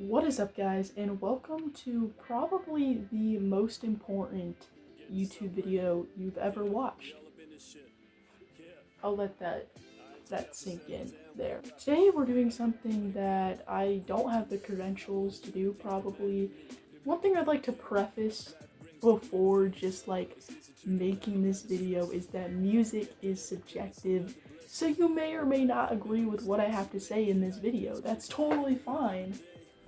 What is up, guys, and welcome to probably the most important YouTube video you've ever watched. I'll let that sink in there. Today we're doing something that I don't have the credentials to do, probably. One thing I'd like to preface before just like making this video is that music is subjective, so you may or may not agree with what I have to say in this video. That's totally fine.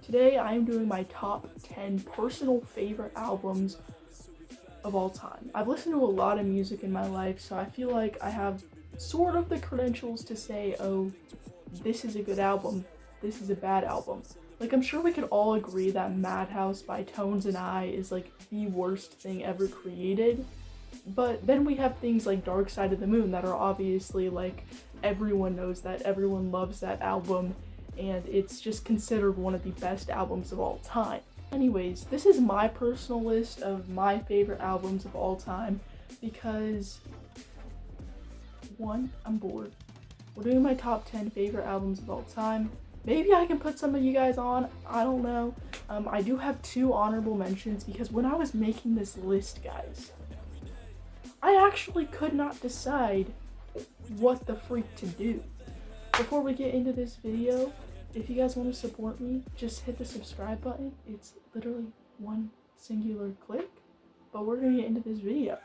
Today I'm doing my top 10 personal favorite albums of all time. I've listened to a lot of music in my life, so I feel like I have sort of the credentials to say, oh, this is a good album, this is a bad album. Like, I'm sure we could all agree that Madhouse by Tones and I is like the worst thing ever created. But then we have things like Dark Side of the Moon that are obviously like everyone knows that, everyone loves that album, and it's just considered one of the best albums of all time. Anyways, this is my personal list of my favorite albums of all time because, one, I'm bored. We're doing my top 10 favorite albums of all time. Maybe I can put some of you guys on, I don't know. I do have two honorable mentions because when I was making this list, guys, I actually could not decide what the freak to do. Before we get into this video, if you guys want to support me, just hit the subscribe button. It's literally one singular click, but we're gonna get into this video.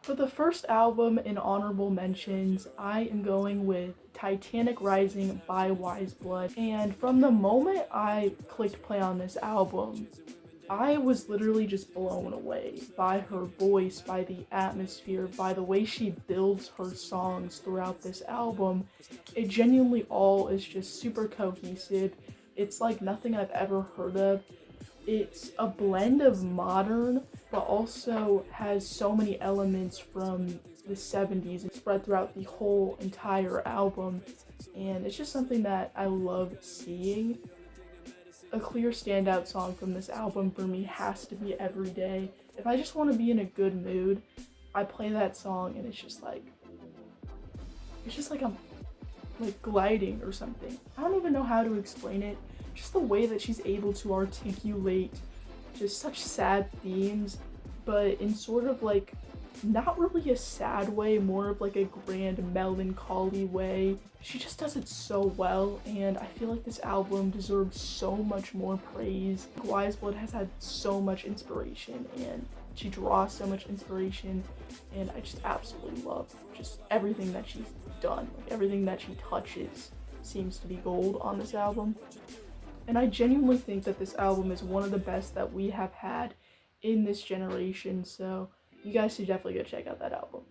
For the first album in honorable mentions, I am going with Titanic Rising by Weyes Blood. And from the moment I clicked play on this album, I was literally just blown away by her voice, by the atmosphere, by the way she builds her songs throughout this album. It genuinely all is just super cohesive. It's like nothing I've ever heard of. It's a blend of modern, but also has so many elements from the 70s spread throughout the whole entire album. And it's just something that I love seeing. A clear standout song from this album for me has to be Everyday. If I just want to be in a good mood, I play that song and it's just like I'm like gliding or something. I don't even know how to explain it. Just the way that she's able to articulate just such sad themes, but in sort of like not really a sad way, more of like a grand melancholy way. She just does it so well, and I feel like this album deserves so much more praise. Weyes Blood has had so much inspiration, and she draws so much inspiration, and I just absolutely love just everything that she's done. Like, everything that she touches seems to be gold on this album. And I genuinely think that this album is one of the best that we have had in this generation, so you guys should definitely go check out that album.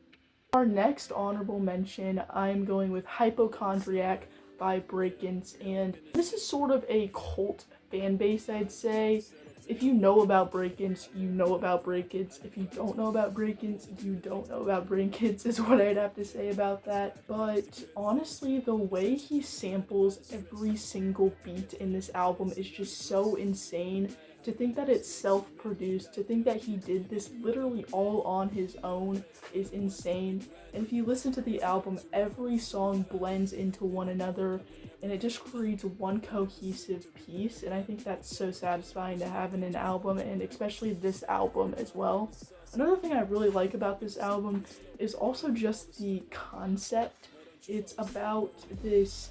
Our next honorable mention, I'm going with Hypochondriac by Breakins, and this is sort of a cult fan base, I'd say. If you know about Breakins, you know about Breakins. If you don't know about Breakins, you don't know about Breakins is what I'd have to say about that. But honestly, the way he samples every single beat in this album is just so insane. To think that it's self-produced, to think that he did this literally all on his own is insane. And if you listen to the album, every song blends into one another and it just creates one cohesive piece, and I think that's so satisfying to have in an album, and especially this album as well. Another thing I really like about this album is also just the concept. It's about this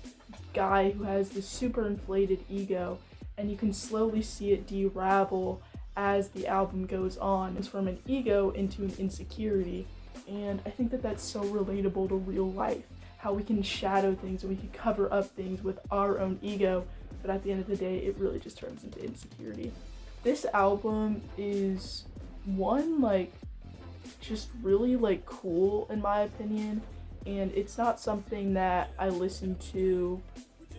guy who has this super inflated ego, and you can slowly see it de-ravel as the album goes on. It's from an ego into an insecurity, and I think that that's so relatable to real life. How we can shadow things and we can cover up things with our own ego, but at the end of the day, it really just turns into insecurity. This album is one, like, just really like cool in my opinion, and it's not something that I listen to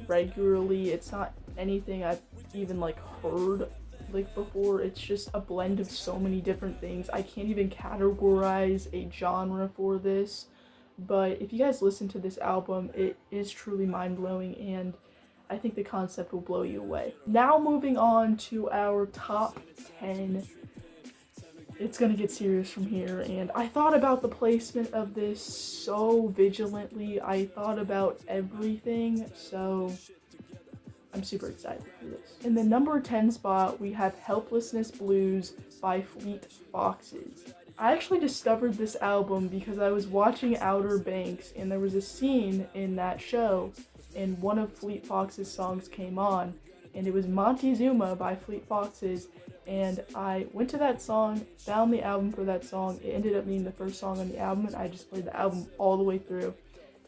regularly. It's not anything I've even like heard like before. It's just a blend of so many different things. I can't even categorize a genre for this, but if you guys listen to this album, it is truly mind-blowing, and I think the concept will blow you away. Now moving on to our top 10. It's gonna get serious from here, and I thought about the placement of this so vigilantly. I thought about everything, so I'm super excited for this. In the number 10 spot, we have Helplessness Blues by Fleet Foxes. I actually discovered this album because I was watching Outer Banks and there was a scene in that show and one of Fleet Foxes' songs came on and it was Montezuma by Fleet Foxes, and I went to that song, found the album for that song. It ended up being the first song on the album and I just played the album all the way through.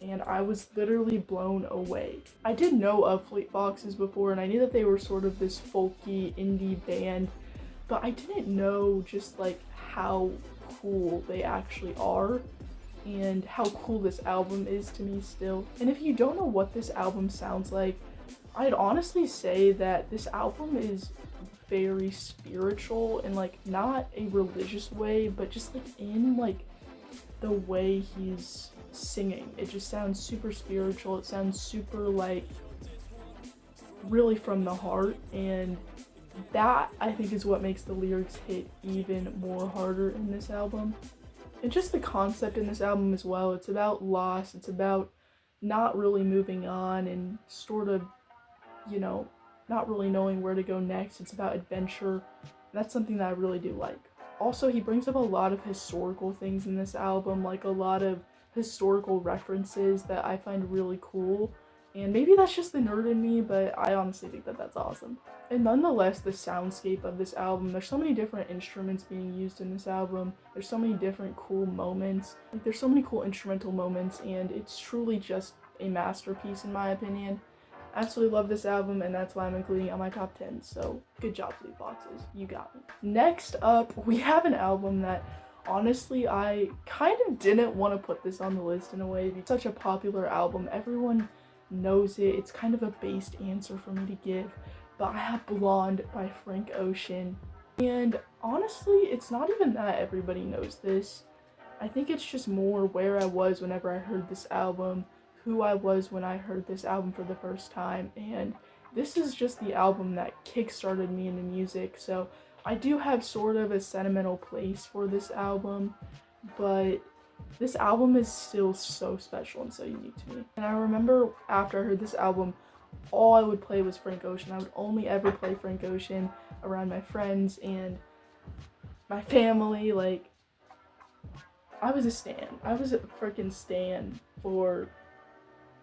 And I was literally blown away. I did know of Fleet Foxes before and I knew that they were sort of this folky indie band, but I didn't know just like how cool they actually are and how cool this album is to me still. And if you don't know what this album sounds like, I'd honestly say that this album is very spiritual in like not a religious way, but just like in like the way he's singing. It just sounds super spiritual. It sounds super like really from the heart, and that I think is what makes the lyrics hit even more harder in this album. And just the concept in this album as well. It's about loss. It's about not really moving on and sort of, you know, not really knowing where to go next. It's about adventure. That's something that I really do like. Also, he brings up a lot of historical things in this album, like a lot of historical references that I find really cool. And maybe that's just the nerd in me, but I honestly think that that's awesome. And nonetheless, the soundscape of this album, there's so many different instruments being used in this album. There's so many different cool moments. Like, there's so many cool instrumental moments, and it's truly just a masterpiece in my opinion. Absolutely love this album, and that's why I'm including it on my top 10. So good job, Fleet Foxes. You got me. Next up, we have an album that honestly I kind of didn't want to put this on the list in a way. It's such a popular album. Everyone knows it. It's kind of a based answer for me to give. But I have Blonde by Frank Ocean. And honestly, it's not even that everybody knows this. I think it's just more where I was whenever I heard this album, who I was when I heard this album for the first time, and this is just the album that kickstarted me into music, so I do have sort of a sentimental place for this album, but this album is still so special and so unique to me. And I remember after I heard this album, all I would play was Frank Ocean. I would only ever play Frank Ocean around my friends and my family. Like, I was a stan. I was a freaking stan for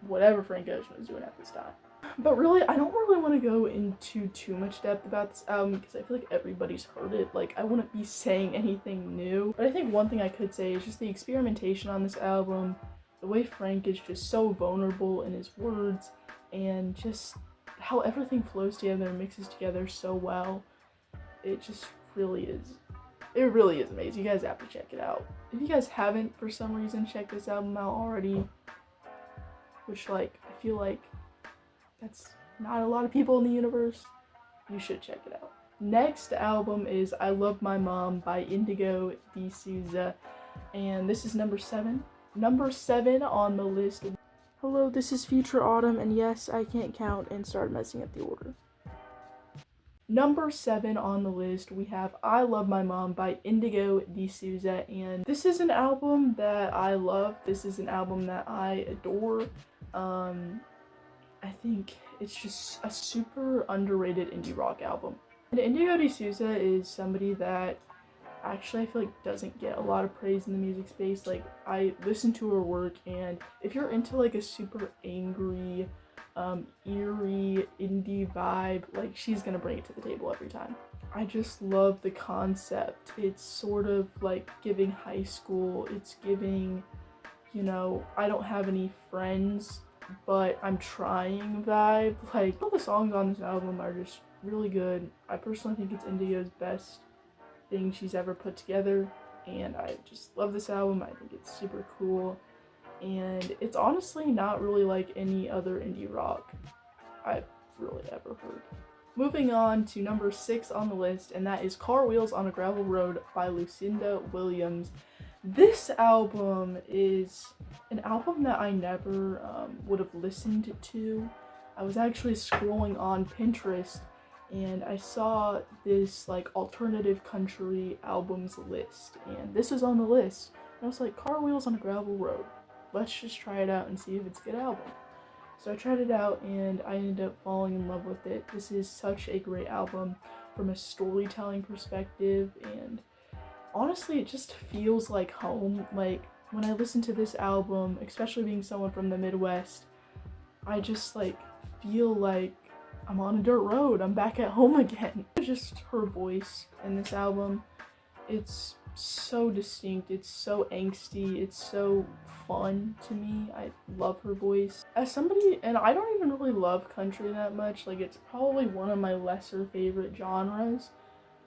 whatever Frank Ocean was doing at this time. But really, I don't really want to go into too much depth about this album because I feel like everybody's heard it. Like, I wouldn't be saying anything new. But I think one thing I could say is just the experimentation on this album, the way Frank is just so vulnerable in his words, and just how everything flows together and mixes together so well. It just really is. It really is amazing. You guys have to check it out. If you guys haven't, for some reason, checked this album out already, which, like, I feel like that's not a lot of people in the universe, you should check it out. Next album is I Love My Mom by Indigo D'Souza, and this is number 7. Number 7 on the list. Hello, this is Future Autumn, and yes, I can't count and start messing up the order. Number 7 on the list, we have I Love My Mom by Indigo D'Souza, and this is an album that I love. This is an album that I adore. I think it's just a super underrated indie rock album. And Indigo D'Souza is somebody that actually I feel like doesn't get a lot of praise in the music space. Like, I listen to her work, and if you're into like a super angry, eerie indie vibe, like, she's gonna bring it to the table every time. I just love the concept. It's sort of like giving high school. It's giving, you know, I don't have any friends, but I'm trying vibe. Like, all the songs on this album are just really good. I personally think it's Indigo's best thing she's ever put together, and I just love this album. I think it's super cool, and it's honestly not really like any other indie rock I've really ever heard. Moving on to number 6 on the list, and that is Car Wheels on a Gravel Road by Lucinda Williams. This album is an album that I never would have listened to. I was actually scrolling on Pinterest and I saw this like alternative country albums list, and this is on the list. And I was like, Car Wheels on a Gravel Road. Let's just try it out and see if it's a good album. So I tried it out and I ended up falling in love with it. This is such a great album from a storytelling perspective, and honestly, it just feels like home. Like, when I listen to this album, especially being someone from the Midwest, I just like feel like I'm on a dirt road. I'm back at home again. Just her voice in this album, it's so distinct, it's so angsty, it's so fun to me. I love her voice. As somebody, and I don't even really love country that much, like it's probably one of my lesser favorite genres,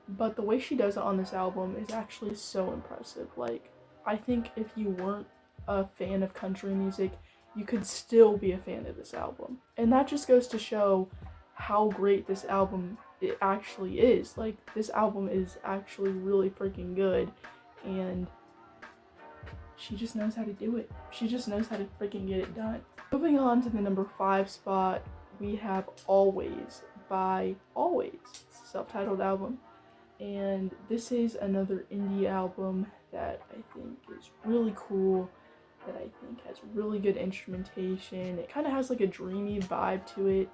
but the way she does it on this album is actually so impressive. Like, I think if you weren't a fan of country music, you could still be a fan of this album. And that just goes to show how great this album it actually is. Like, this album is actually really freaking good, and she just knows how to do it. She just knows how to freaking get it done. Moving on to the number 5 spot, we have Always by Alvvays. It's a self-titled album, and this is another indie album that I think is really cool, that I think has really good instrumentation. It kind of has like a dreamy vibe to it.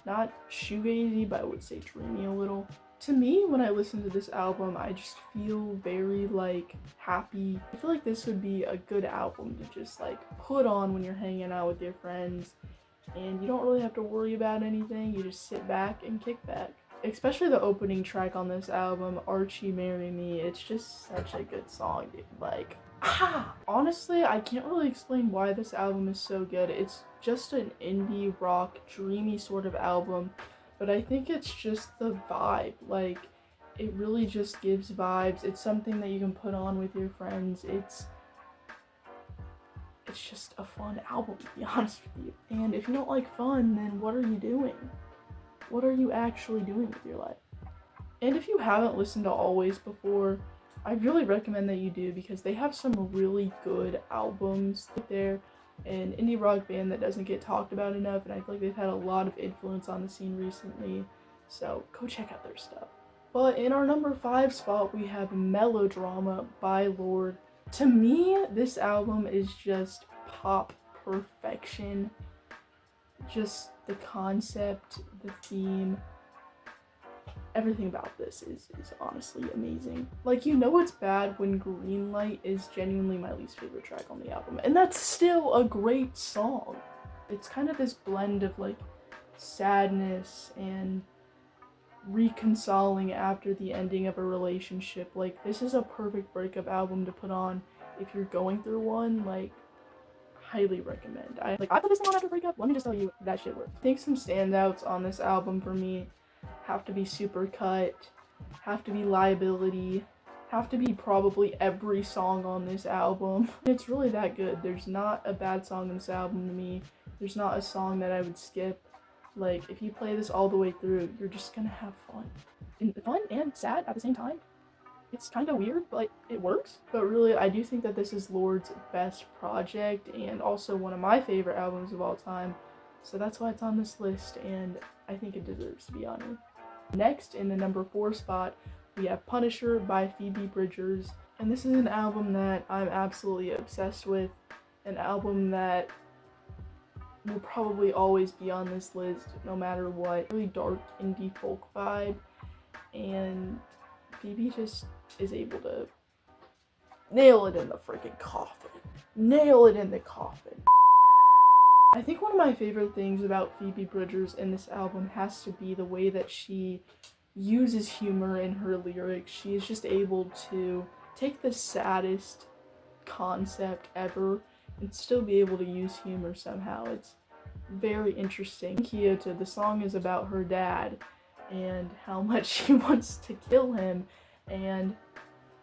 Not shoegazy, but I would say dreamy a little. To me, when I listen to this album, I just feel very like happy. I feel like this would be a good album to just like put on when you're hanging out with your friends and you don't really have to worry about anything. You just sit back and kick back. Especially the opening track on this album, Archie Marry Me. It's just such a good song, dude. Like, honestly, I can't really explain why this album is so good. It's just an indie rock, dreamy sort of album, but I think it's just the vibe. Like, it really just gives vibes. It's something that you can put on with your friends. It's just a fun album, to be honest with you. And if you don't like fun, then what are you doing? What are you actually doing with your life? And if you haven't listened to Alvvays before, I really recommend that you do, because they have some really good albums. They're an indie rock band that doesn't get talked about enough, and I feel like they've had a lot of influence on the scene recently, so go check out their stuff. But in our number 5 spot, we have Melodrama by Lorde. To me, this album is just pop perfection. Just the concept, the theme, everything about this is honestly amazing. Like, you know it's bad when Green Light is genuinely my least favorite track on the album, and that's still a great song. It's kind of this blend of like sadness and reconciling after the ending of a relationship. Like, this is a perfect breakup album to put on if you're going through one. Like, highly recommend. I put this on after breakup. Let me just tell you, that shit works. I think some standouts on this album for me have to be Supercut, have to be Liability, have to be probably every song on this album. It's really that good. There's not a bad song on this album to me. There's not a song that I would skip. Like, if you play this all the way through, you're just gonna have fun. And fun and sad at the same time. It's kind of weird, but it works. But really, I do think that this is Lorde's best project, and also one of my favorite albums of all time. So that's why it's on this list, and I think it deserves to be on here. Next, in the number 4 spot, we have Punisher by Phoebe Bridgers. And this is an album that I'm absolutely obsessed with. An album that will probably always be on this list, no matter what. Really dark indie folk vibe. And Phoebe just is able to nail it in the freaking coffin. Nail it in the coffin. I think one of my favorite things about Phoebe Bridgers in this album has to be the way that she uses humor in her lyrics. She is just able to take the saddest concept ever and still be able to use humor somehow. It's very interesting. Kyoto, the song is about her dad and how much she wants to kill him, and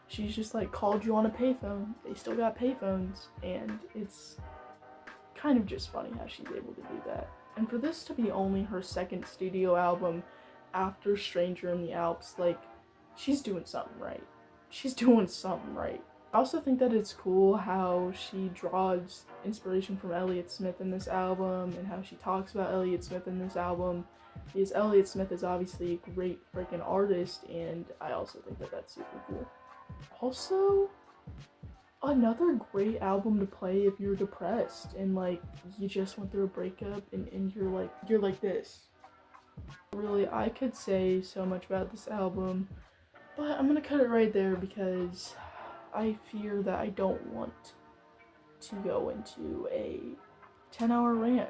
she's just like, called you on a payphone. They still got payphones, and it's kind of just funny how she's able to do that. And for this to be only her second studio album after Stranger in the Alps, like, she's doing something right. She's doing something right. I also think that it's cool how she draws inspiration from Elliott Smith in this album, and how she talks about Elliott Smith in this album, because Elliott Smith is obviously a great freaking artist, and I also think that that's super cool. Also, another great album to play if you're depressed and like you just went through a breakup and you're like this. Really, I could say so much about this album, but I'm gonna cut it right there because I fear that I don't want to go into a 10-hour rant.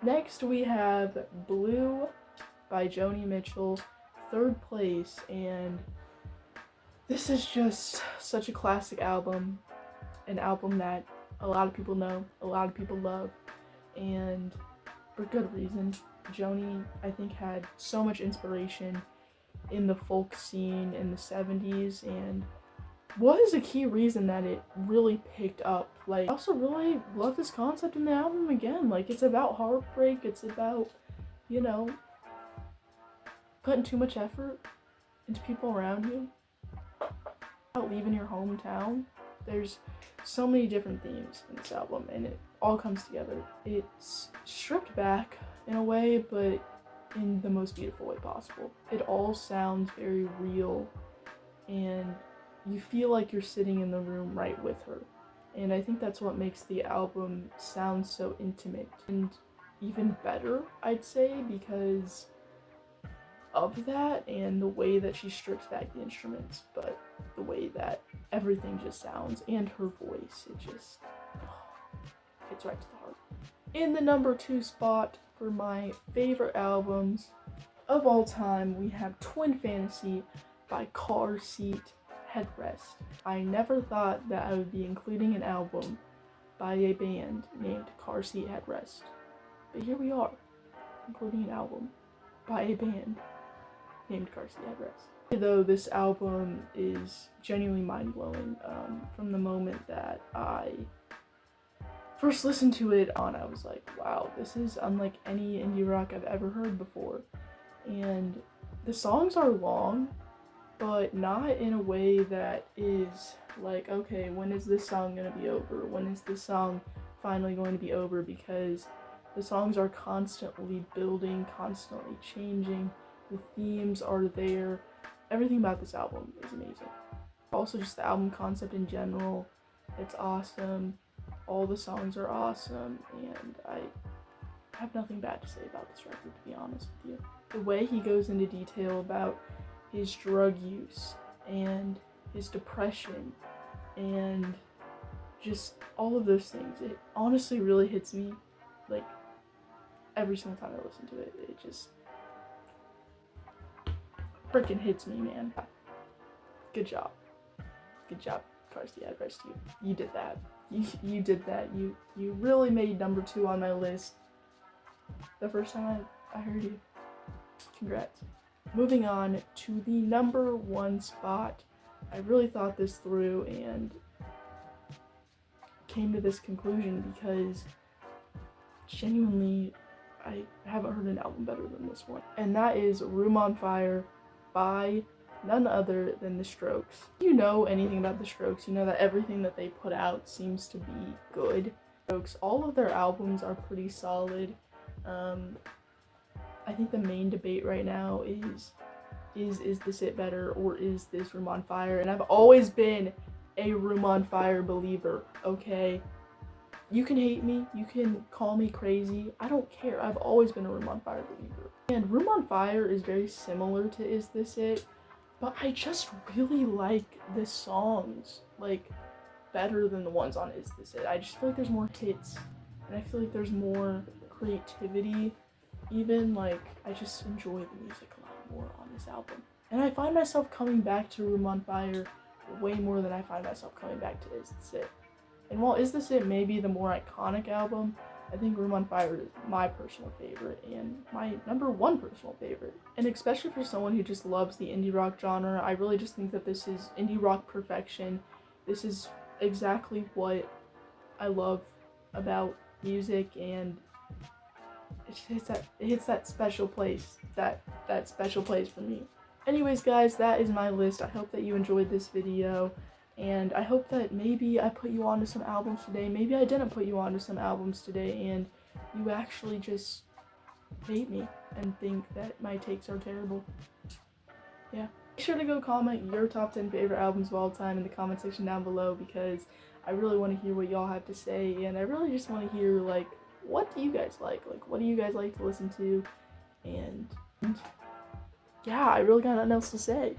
Next we have Blue by Joni Mitchell, third place, and this is just such a classic album, an album that a lot of people know, a lot of people love, and for good reason. Joni, I think, had so much inspiration in the folk scene in the 70s and was a key reason that it really picked up. Like, I also really love this concept in the album again. Like, it's about heartbreak, it's about, you know, putting too much effort into people around you, about leaving your hometown. There's so many different themes in this album and it all comes together. It's stripped back in a way, but in the most beautiful way possible. It all sounds very real and you feel like you're sitting in the room right with her. And I think that's what makes the album sound so intimate and even better, I'd say, because of that and the way that she strips back the instruments, but the way that everything just sounds and her voice, it just hits right to the heart. In the number 2 spot for my favorite albums of all time, we have Twin Fantasy by Car Seat Headrest. I never thought that I would be including an album by a band named Car Seat Headrest, but here we are, including an album by a band named Car Seat Headrest. Though this album is genuinely mind-blowing, from the moment that I first listened to it on, I was like, wow, this is unlike any indie rock I've ever heard before. And the songs are long, but not in a way that is like, okay, when is this song gonna be over? When is this song finally going to be over? Because the songs are constantly building, constantly changing. The themes are there. Everything about this album is amazing. Also, just the album concept in general, it's awesome. All the songs are awesome, and I have nothing bad to say about this record, to be honest with you. The way he goes into detail about his drug use and his depression and just all of those things, it honestly really hits me, like, every single time I listen to it. It just freaking hits me, man. Good job. Good job, Car Seat Headrest. You did that. You did that. You really made number 2 on my list the first time I heard you. Congrats. Moving on to the number 1 spot. I really thought this through and came to this conclusion because genuinely I haven't heard an album better than this one. And that is Room on Fire by none other than The Strokes. If you know anything about The Strokes, you know that everything that they put out seems to be good. Strokes, all of their albums are pretty solid. I think the main debate right now is this it better or is this Room on Fire? And I've always been a Room on Fire believer, okay? You can hate me, you can call me crazy, I don't care. I've always been a Room on Fire believer. And Room on Fire is very similar to Is This It? But I just really like the songs, like, better than the ones on Is This It? I just feel like there's more hits, and I feel like there's more creativity, even, like, I just enjoy the music a lot more on this album. And I find myself coming back to Room on Fire way more than I find myself coming back to Is This It? And while Is This It may be the more iconic album, I think Room on Fire is my personal favorite and my number 1 personal favorite. And especially for someone who just loves the indie rock genre, I really just think that this is indie rock perfection. This is exactly what I love about music, and it hits that special place, that special place for me. Anyways, guys, that is my list. I hope that you enjoyed this video. And I hope that maybe I put you onto some albums today. Maybe I didn't put you onto some albums today and you actually just hate me and think that my takes are terrible. Yeah. sure to go comment your top 10 favorite albums of all time in the comment section down below, because I really want to hear what y'all have to say, and I really just want to hear, like, what do you guys like? Like, what do you guys like to listen to? And yeah, I really got nothing else to say.